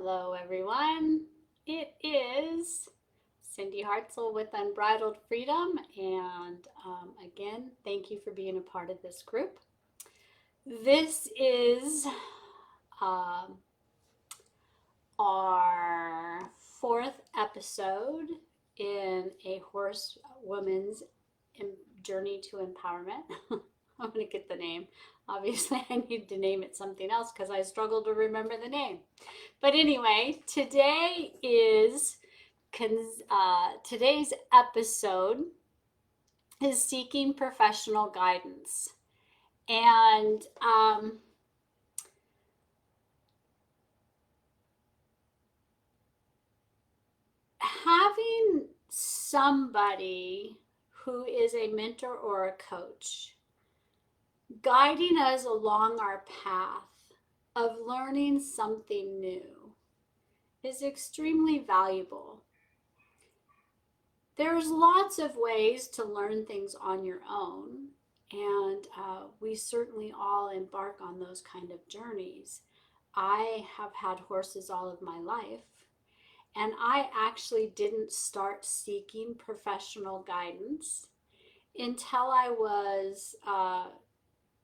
Hello, everyone. It is Cindy Hartzell with Unbridled Freedom, and again, thank you for being a part of this group. This is um, our fourth episode in a horsewoman's journey to empowerment. I'm going to get the name. Obviously, I need to name it something else because I struggle to remember the name. But anyway, today's episode is seeking professional guidance, and having somebody who is a mentor or a coach guiding us along our path of learning something new is extremely valuable. There's lots of ways to learn things on your own, and we certainly all embark on those kind of journeys. I have had horses all of my life, and I actually didn't start seeking professional guidance until I was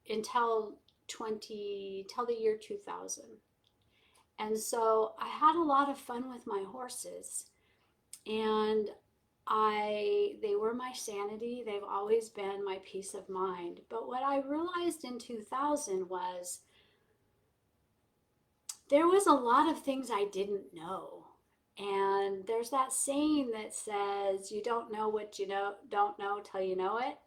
until the year 2000. And so I had a lot of fun with my horses, and they were my sanity. They've always been my peace of mind. But what I realized in 2000 was there was a lot of things I didn't know. And there's that saying that says you don't know what you don't know till you know it.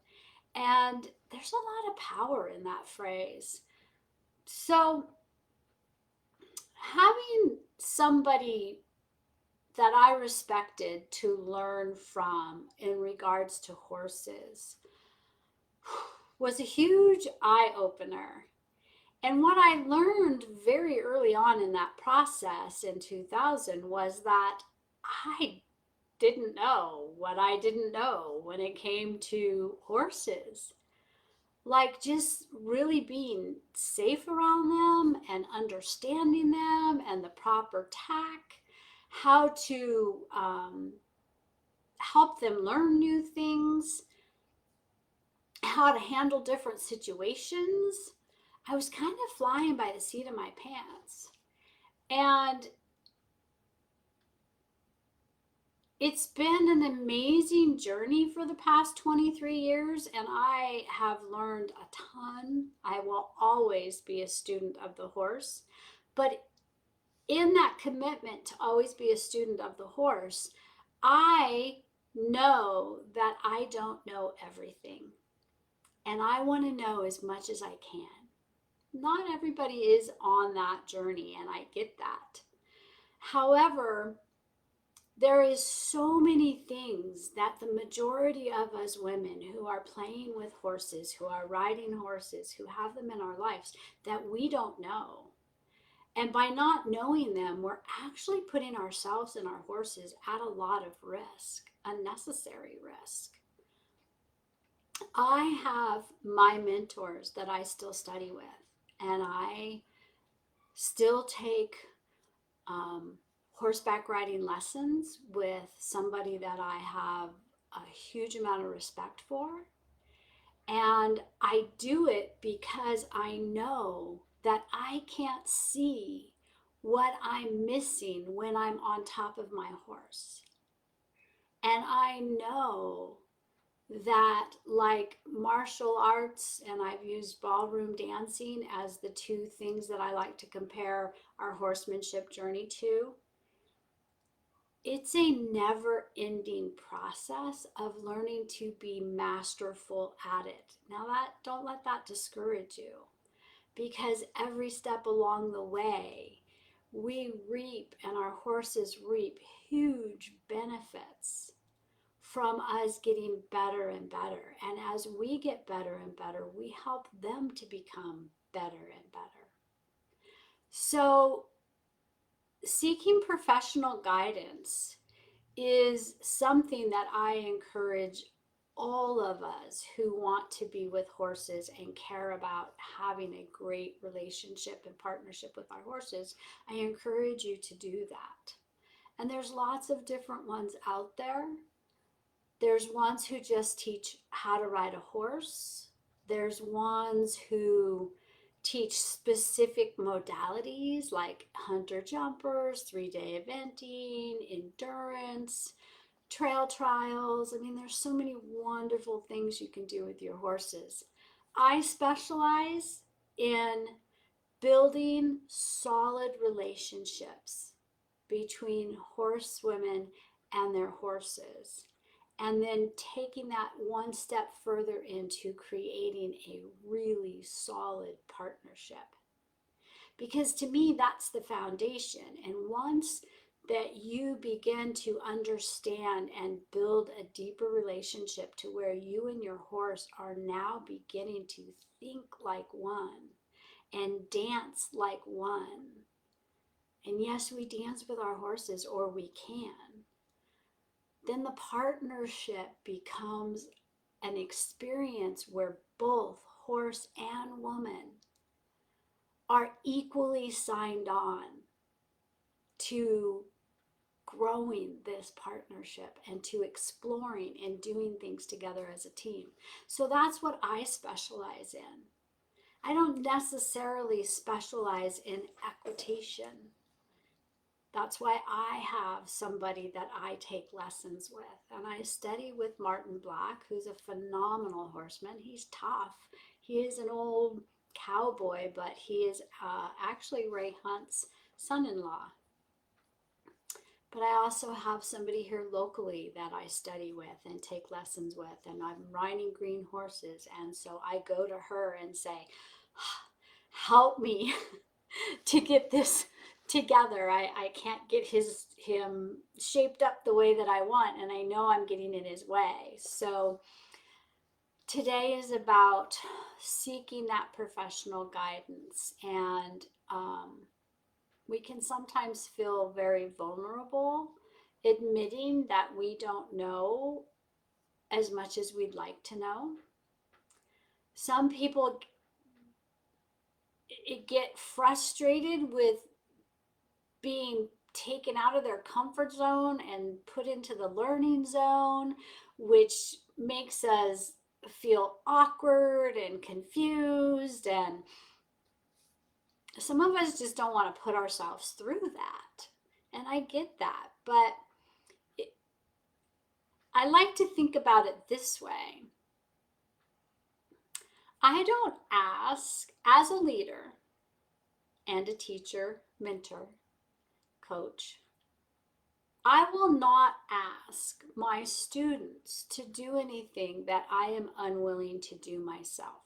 And there's a lot of power in that phrase. So having somebody that I respected to learn from in regards to horses was a huge eye opener. And what I learned very early on in that process in 2000 was that I didn't know what I didn't know when it came to horses. Like just really being safe around them and understanding them and the proper tack, how to help them learn new things, how to handle different situations. I was kind of flying by the seat of my pants. And it's been an amazing journey for the past 23 years, and I have learned a ton. I will always be a student of the horse. But in that commitment to always be a student of the horse, I know that I don't know everything. And I want to know as much as I can. Not everybody is on that journey, and I get that. However, there is so many things that the majority of us women who are playing with horses, who are riding horses, who have them in our lives, that we don't know. And by not knowing them, we're actually putting ourselves and our horses at a lot of risk, unnecessary risk. I have my mentors that I still study with, and I still take horseback riding lessons with somebody that I have a huge amount of respect for. And I do it because I know that I can't see what I'm missing when I'm on top of my horse. And I know that, like martial arts, and I've used ballroom dancing as the two things that I like to compare our horsemanship journey to, it's a never ending process of learning to be masterful at it. Now, don't let that discourage you, because every step along the way, we reap and our horses reap huge benefits from us getting better and better. And as we get better and better, we help them to become better and better. So, seeking professional guidance is something that I encourage all of us who want to be with horses and care about having a great relationship and partnership with our horses, I encourage you to do that. And there's lots of different ones out there. There's ones who just teach how to ride a horse. There's ones who teach specific modalities like hunter jumpers, 3-day eventing, endurance, trail trials. I mean, there's so many wonderful things you can do with your horses. I specialize in building solid relationships between horsewomen and their horses, and then taking that one step further into creating a really solid partnership. Because to me, that's the foundation. And once that you begin to understand and build a deeper relationship to where you and your horse are now beginning to think like one and dance like one. And yes, we dance with our horses, or we can. Then the partnership becomes an experience where both horse and woman are equally signed on to growing this partnership and to exploring and doing things together as a team. So that's what I specialize in. I don't necessarily specialize in equitation. That's why I have somebody that I take lessons with. And I study with Martin Black, who's a phenomenal horseman. He's tough. He is an old cowboy, but he is actually Ray Hunt's son-in-law. But I also have somebody here locally that I study with and take lessons with. And I'm riding green horses. And so I go to her and say, help me to get this together. I can't get him shaped up the way that I want. And I know I'm getting in his way. So today is about seeking that professional guidance. And we can sometimes feel very vulnerable admitting that we don't know as much as we'd like to know. Some people get frustrated with being taken out of their comfort zone and put into the learning zone, which makes us feel awkward and confused. And some of us just don't want to put ourselves through that. And I get that. But I like to think about it this way. I don't ask, as a leader and a teacher, mentor, coach, I will not ask my students to do anything that I am unwilling to do myself.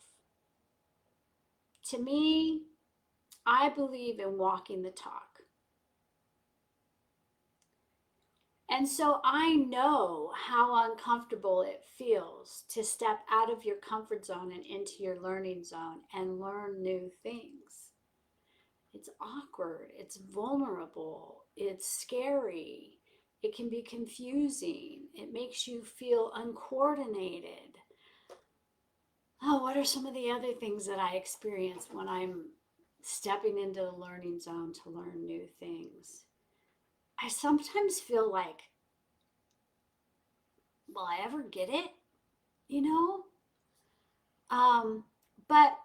To me, I believe in walking the talk. And so I know how uncomfortable it feels to step out of your comfort zone and into your learning zone and learn new things. It's awkward, it's vulnerable, it's scary, it can be confusing, it makes you feel uncoordinated. Oh, what are some of the other things that I experience when I'm stepping into the learning zone to learn new things? I sometimes feel like, will I ever get it? You know? But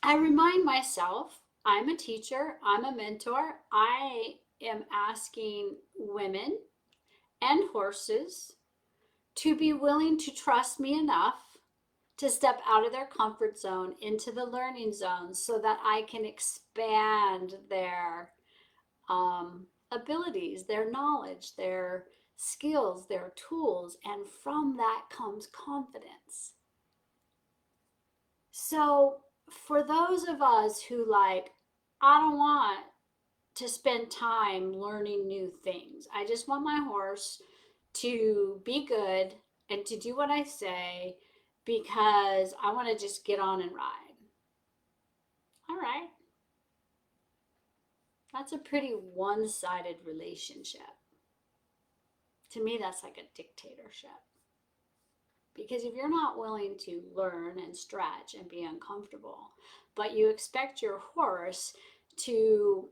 I remind myself, I'm a teacher, I'm a mentor. I am asking women and horses to be willing to trust me enough to step out of their comfort zone into the learning zone so that I can expand their abilities, their knowledge, their skills, their tools, and from that comes confidence. So for those of us who I don't want to spend time learning new things. I just want my horse to be good and to do what I say because I want to just get on and ride. All right. That's a pretty one-sided relationship. To me, that's like a dictatorship. Because if you're not willing to learn and stretch and be uncomfortable, but you expect your horse to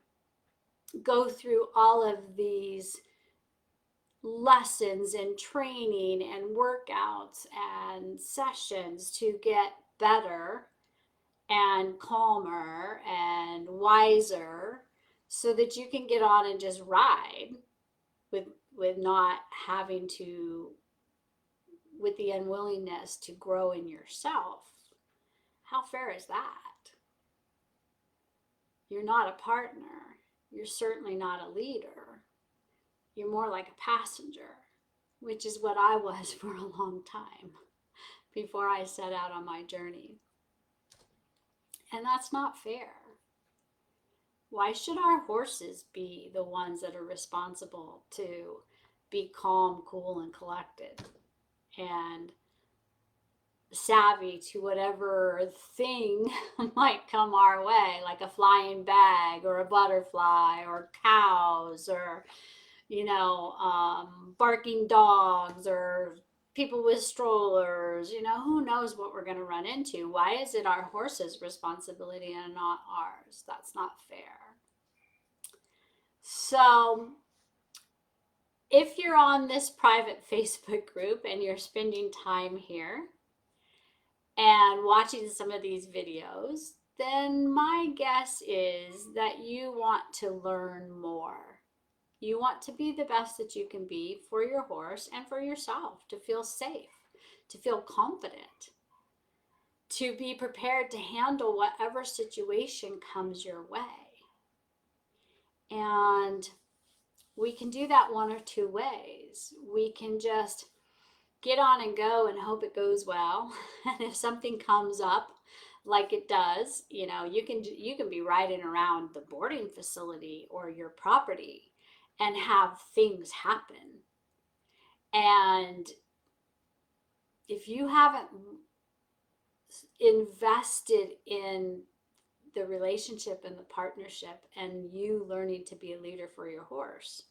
go through all of these lessons and training and workouts and sessions to get better and calmer and wiser so that you can get on and just ride with not having to, with the unwillingness to grow in yourself. How fair is that? You're not a partner. You're certainly not a leader. You're more like a passenger, which is what I was for a long time before I set out on my journey. And that's not fair. Why should our horses be the ones that are responsible to be calm, cool, and collected and savvy to whatever thing might come our way, like a flying bag or a butterfly or cows or, barking dogs or people with strollers? Who knows what we're going to run into? Why is it our horse's responsibility and not ours? That's not fair. So if you're on this private Facebook group and you're spending time here and watching some of these videos, then my guess is that you want to learn more. You want to be the best that you can be for your horse and for yourself, to feel safe, to feel confident, to be prepared to handle whatever situation comes your way. And we can do that one or two ways. We can just get on and go and hope it goes well. And if something comes up, like it does, you can be riding around the boarding facility or your property and have things happen. And if you haven't invested in the relationship and the partnership and you learning to be a leader for your horse,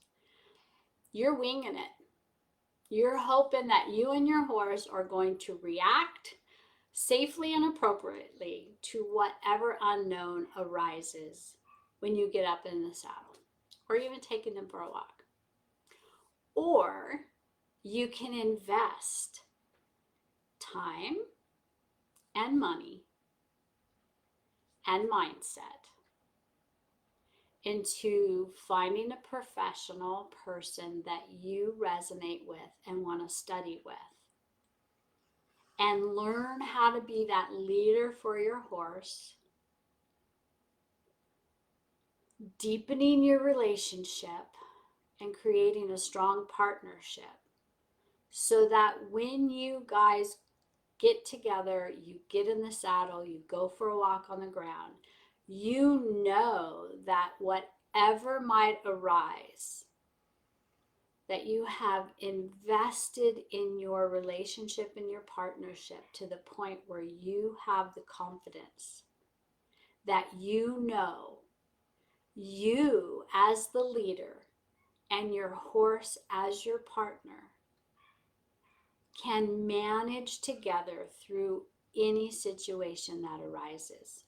you're winging it. You're hoping that you and your horse are going to react safely and appropriately to whatever unknown arises when you get up in the saddle, or even taking them for a walk. Or you can invest time and money and mindset into finding a professional person that you resonate with and want to study with, and learn how to be that leader for your horse, deepening your relationship and creating a strong partnership, so that when you guys get together, you get in the saddle, you go for a walk on the ground, you know that whatever might arise, that you have invested in your relationship and your partnership to the point where you have the confidence that you as the leader and your horse as your partner can manage together through any situation that arises.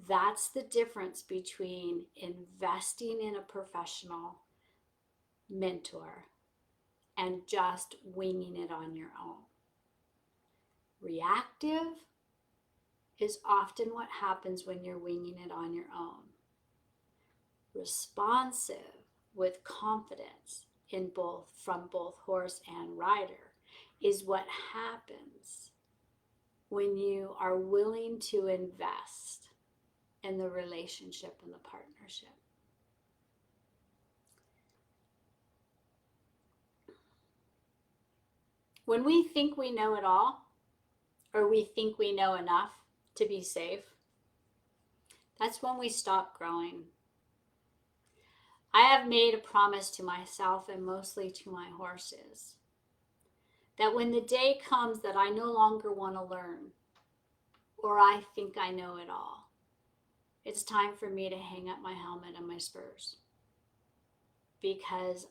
That's the difference between investing in a professional mentor and just winging it on your own. Reactive is often what happens when you're winging it on your own. Responsive with confidence from both horse and rider is what happens when you are willing to invest in the relationship and the partnership. When we think we know it all, or we think we know enough to be safe, that's when we stop growing. I have made a promise to myself and mostly to my horses that when the day comes that I no longer want to learn, or I think I know it all, it's time for me to hang up my helmet and my spurs, because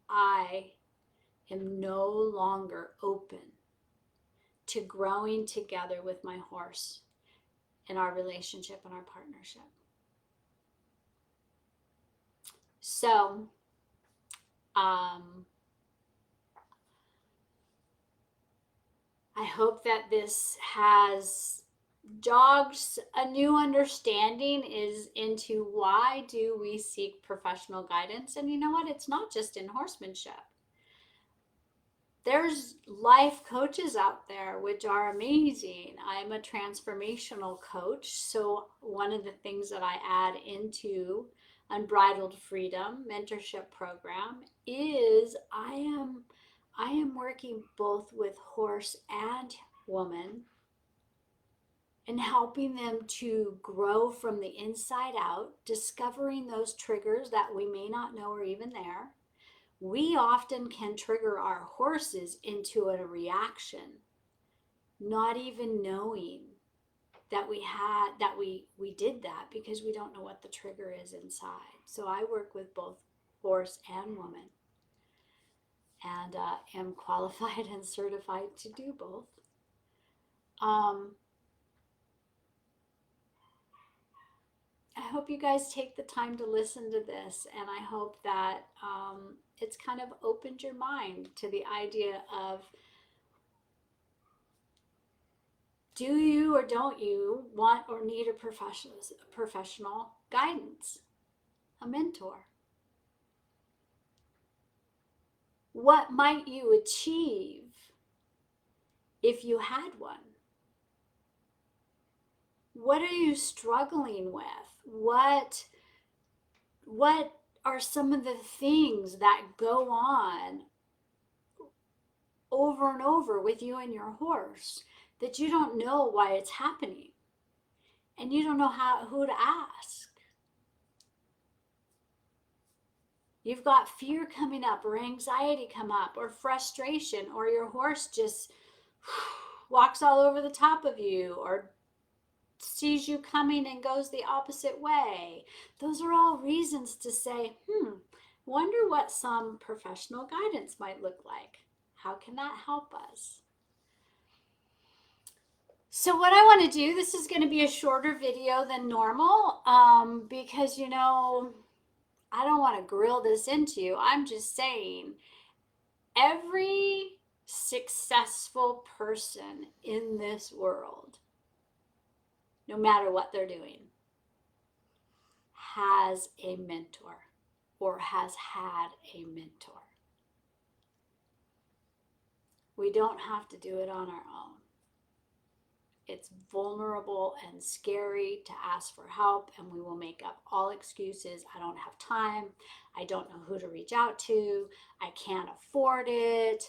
I am no longer open to growing together with my horse in our relationship and our partnership. So, I hope that this has jogs a new understanding is into why do we seek professional guidance. And you know what? It's not just in horsemanship. There's life coaches out there which are amazing. I'm a transformational coach, so one of the things that I add into Unbridled Freedom mentorship program is I am working both with horse and woman and helping them to grow from the inside out, discovering those triggers that we may not know are even there. We often can trigger our horses into a reaction, not even knowing that we did that because we don't know what the trigger is inside. So I work with both horse and woman, and am qualified and certified to do both. I hope you guys take the time to listen to this, and I hope that it's kind of opened your mind to the idea of, do you or don't you want or need a professional guidance, a mentor? What might you achieve if you had one? What are you struggling with? What are some of the things that go on over and over with you and your horse that you don't know why it's happening, and you don't know who to ask? You've got fear coming up, or anxiety come up, or frustration, or your horse just walks all over the top of you, or sees you coming and goes the opposite way. Those are all reasons to say, wonder what some professional guidance might look like. How can that help us? So what I want to do, this is going to be a shorter video than normal, because, I don't want to grill this into you. I'm just saying, every successful person in this world, no matter what they're doing, has a mentor or has had a mentor. We don't have to do it on our own. It's vulnerable and scary to ask for help, and we will make up all excuses. I don't have time. I don't know who to reach out to. I can't afford it.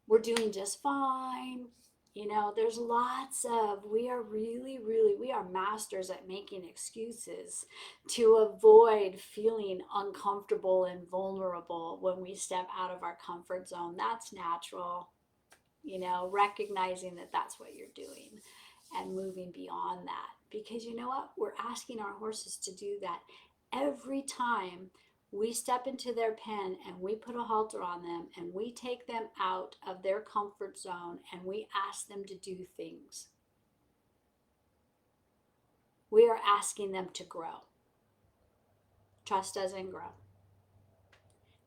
We're doing just fine. There's lots of, we are masters at making excuses to avoid feeling uncomfortable and vulnerable when we step out of our comfort zone. That's natural. Recognizing that that's what you're doing and moving beyond that. Because you know what? We're asking our horses to do that every time we step into their pen and we put a halter on them and we take them out of their comfort zone and we ask them to do things. We are asking them to grow. Trust us and grow.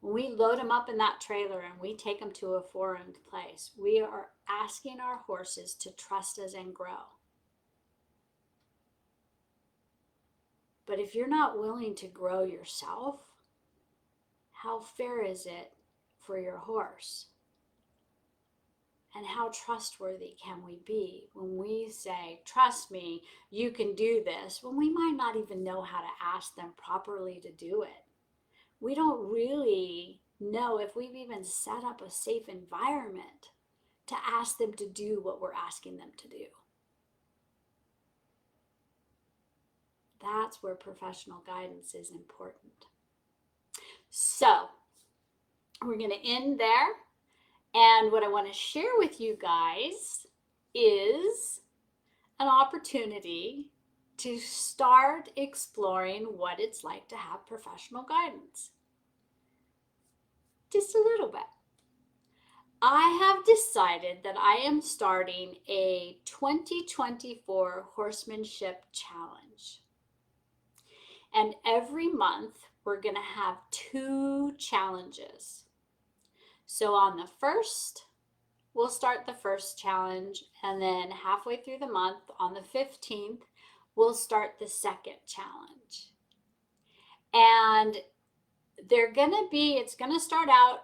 When we load them up in that trailer and we take them to a foreign place, we are asking our horses to trust us and grow. But if you're not willing to grow yourself, how fair is it for your horse? And how trustworthy can we be when we say, trust me, you can do this, when we might not even know how to ask them properly to do it? We don't really know if we've even set up a safe environment to ask them to do what we're asking them to do. That's where professional guidance is important. So, we're going to end there. And what I want to share with you guys is an opportunity to start exploring what it's like to have professional guidance. Just a little bit. I have decided that I am starting a 2024 Horsemanship Challenge. And every month, we're going to have 2 challenges. So on the 1st, we'll start the first challenge, and then halfway through the month, on the 15th, we'll start the second challenge. And it's going to start out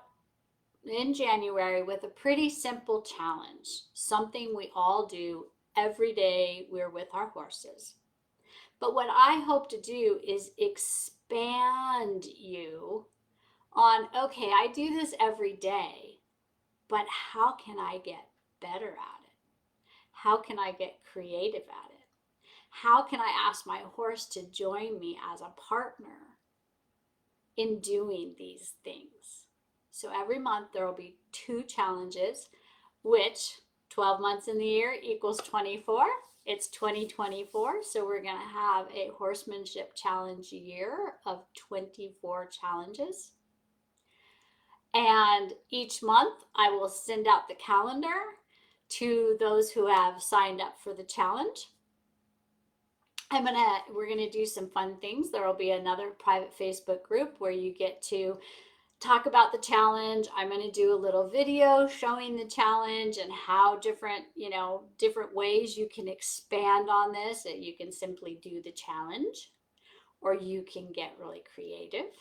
in January with a pretty simple challenge, something we all do every day we're with our horses. But what I hope to do is expand you on, okay, I do this every day, but how can I get better at it? How can I get creative at it? How can I ask my horse to join me as a partner in doing these things? So every month there will be 2 challenges, which 12 months in the year equals 24. It's 2024, so we're going to have a horsemanship challenge year of 24 challenges. And each month I will send out the calendar to those who have signed up for the challenge. We're gonna do some fun things. There will be another private Facebook group where you get to talk about the challenge. I'm going to do a little video showing the challenge and how different ways you can expand on this. You can simply do the challenge, or you can get really creative.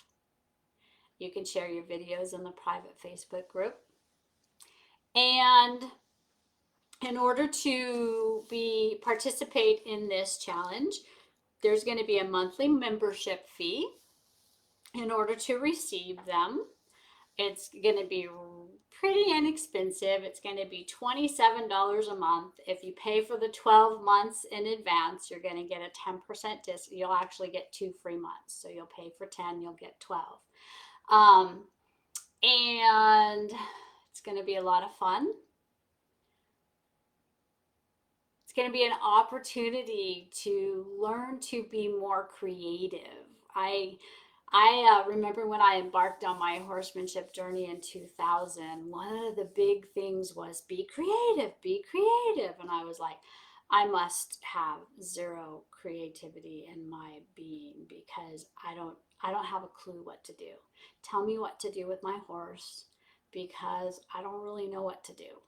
You can share your videos in the private Facebook group. And in order to participate in this challenge, there's going to be a monthly membership fee. In order to receive them, it's going to be pretty inexpensive. It's going to be $27 a month. If you pay for the 12 months in advance, you're going to get a 10% discount. You'll actually get 2 free months. So you'll pay for 10, you'll get 12. And it's going to be a lot of fun. It's going to be an opportunity to learn to be more creative. I remember when I embarked on my horsemanship journey in 2000, one of the big things was be creative, be creative. And I was like, I must have zero creativity in my being because I don't have a clue what to do. Tell me what to do with my horse because I don't really know what to do.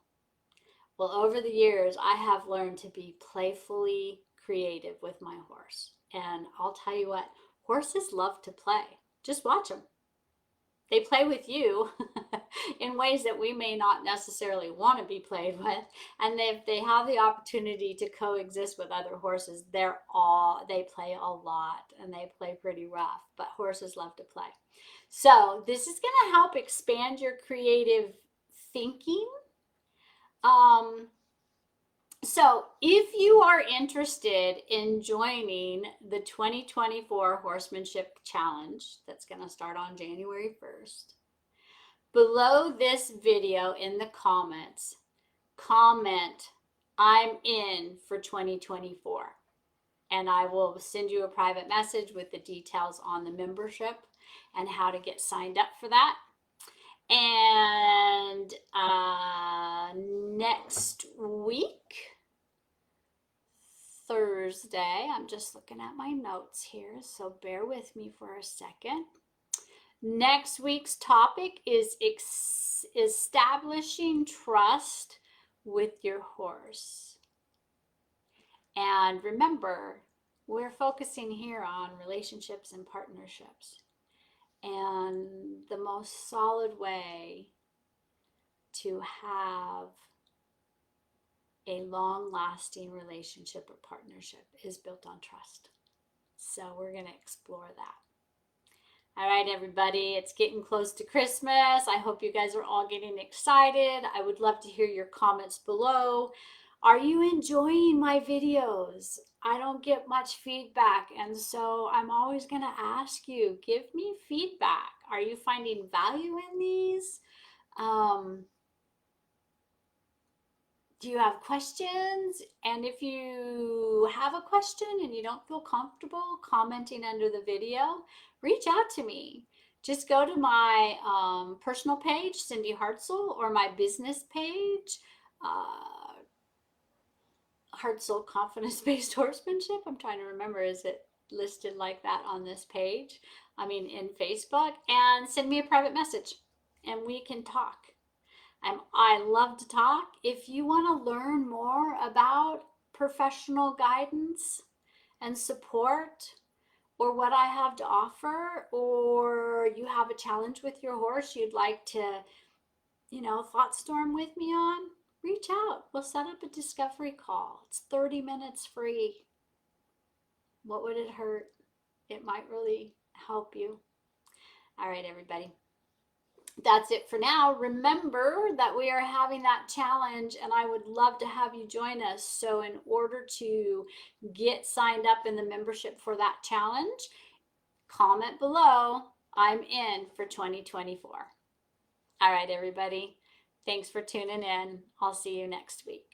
Well, over the years, I have learned to be playfully creative with my horse. And I'll tell you what, horses love to play. Just watch them. They play with you in ways that we may not necessarily want to be played with. And if they have the opportunity to coexist with other horses, they play a lot and they play pretty rough, but horses love to play. So this is going to help expand your creative thinking. So if you are interested in joining the 2024 Horsemanship Challenge that's going to start on January 1st, below this video in the comments, comment, I'm in for 2024. And I will send you a private message with the details on the membership and how to get signed up for that. And next week, Thursday, I'm just looking at my notes here, so bear with me for a second. Next week's topic is establishing trust with your horse. And remember, we're focusing here on relationships and partnerships. And the most solid way to have a long-lasting relationship or partnership is built on trust. So we're going to explore that. All right, everybody, it's getting close to Christmas. I hope you guys are all getting excited. I would love to hear your comments below. Are you enjoying my videos? I don't get much feedback, and so I'm always going to ask you, give me feedback. Are you finding value in these? Do you have questions? And if you have a question and you don't feel comfortable commenting under the video, reach out to me. just go to my personal page, Cindy Hartzell, or my business page, Hartzell Confidence Based Horsemanship. I'm trying to remember, is it listed like that on this page? I mean, in Facebook, and send me a private message and we can talk. I love to talk. If you want to learn more about professional guidance and support, or what I have to offer, or you have a challenge with your horse you'd like to, thought storm with me on, reach out. We'll set up a discovery call. It's 30 minutes free. What would it hurt? It might really help you. All right, everybody. That's it for now. Remember that we are having that challenge and I would love to have you join us. So in order to get signed up in the membership for that challenge, comment below, I'm in for 2024. All right, everybody. Thanks for tuning in. I'll see you next week.